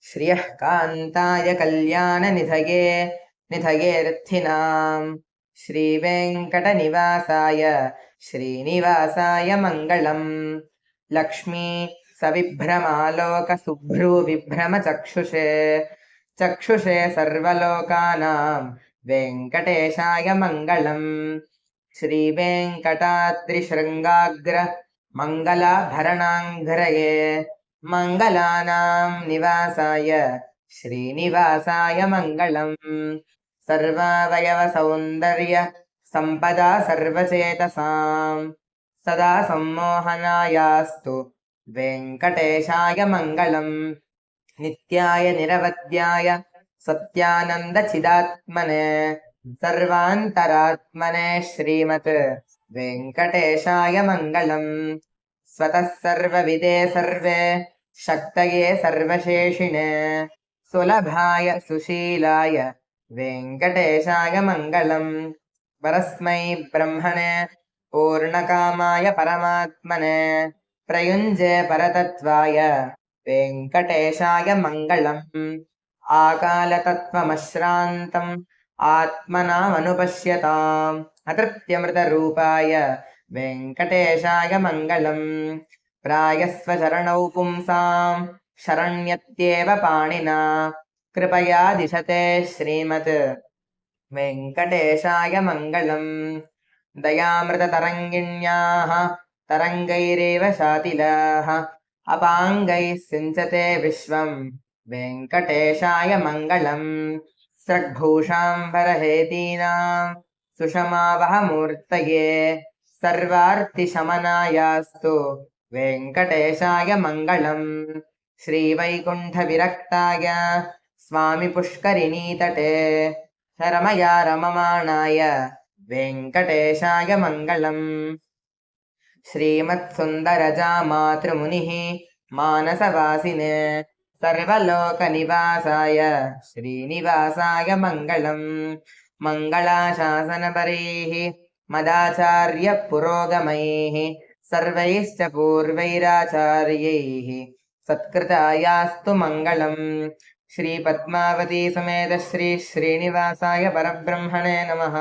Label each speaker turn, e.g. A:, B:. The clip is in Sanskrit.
A: श्रियः कान्ताय कल्याणनिधये निधयेऽर्थिनाम् श्रीवेङ्कटनिवासाय श्रीनिवासाय मङ्गलम्। लक्ष्मी सविभ्रमालोकसुभ्रूविभ्रमचक्षुषे चक्षुषे सर्वलोकानां वेङ्कटेशाय मङ्गलम्। श्रीवेङ्कटाद्रिशृङ्गाग्र मङ्गलाभरणाङ्घ्रये मङ्गलानां निवासाय श्रीनिवासाय मङ्गलम्। सर्वावयवसौन्दर्य सम्पदा सर्वचेतसां सदा सम्मोहनायास्तु वेङ्कटेशाय मङ्गलम्। नित्याय निरवध्याय सत्यानन्दचिदात्मने सर्वान्तरात्मने श्रीमत् वेङ्कटेशाय मङ्गलम्। स्वतः सर्वविदे सर्वे शक्तये सर्वशेषिणे सुलभाय सुशीलाय वेङ्कटेशाय मङ्गलम्। परस्मै ब्रह्मणे पूर्णकामाय परमात्मने प्रयुञ्जे परतत्त्वाय वेङ्कटेशाय मङ्गलम्। आकालतत्त्वमश्रान्तम् आत्मनामनुपश्यताम् अतृप्त्यमृतरूपाय वेङ्कटेशाय मङ्गलम्। प्रायस्वचरणौ पुंसाम् शरण्यत्येव पाणिना कृपया दिशते श्रीमत् वेङ्कटेशाय मङ्गलम्। दयामृततरङ्गिण्याः तरङ्गैरेव शातिलाः अपाङ्गैः सिञ्चते विश्वम् वेङ्कटेशाय मङ्गलम्। स्रग्भूषाम्बरहेतीनाम् सुषमावहमूर्तये सर्वार्तिशमनायास्तु वेङ्कटेशाय मङ्गलम्। श्रीवैकुण्ठविरक्ताय स्वामि पुष्करिणीतटे शरमया रममाणाय वेङ्कटेशाय मङ्गलम्। श्रीमत्सुन्दरजामातृमुनिः मानसवासिने सर्वलोकनिवासाय श्रीनिवासाय मङ्गलम्। मङ्गलाशासनपरैः मदाचार्यपुरोगमैः सर्वैश्च पूर्वैराचार्यैः सत्कृतायास्तु मङ्गलम्। श्रीपद्मावती समेत श्री श्रीनिवासाय परब्रह्मणे नमः।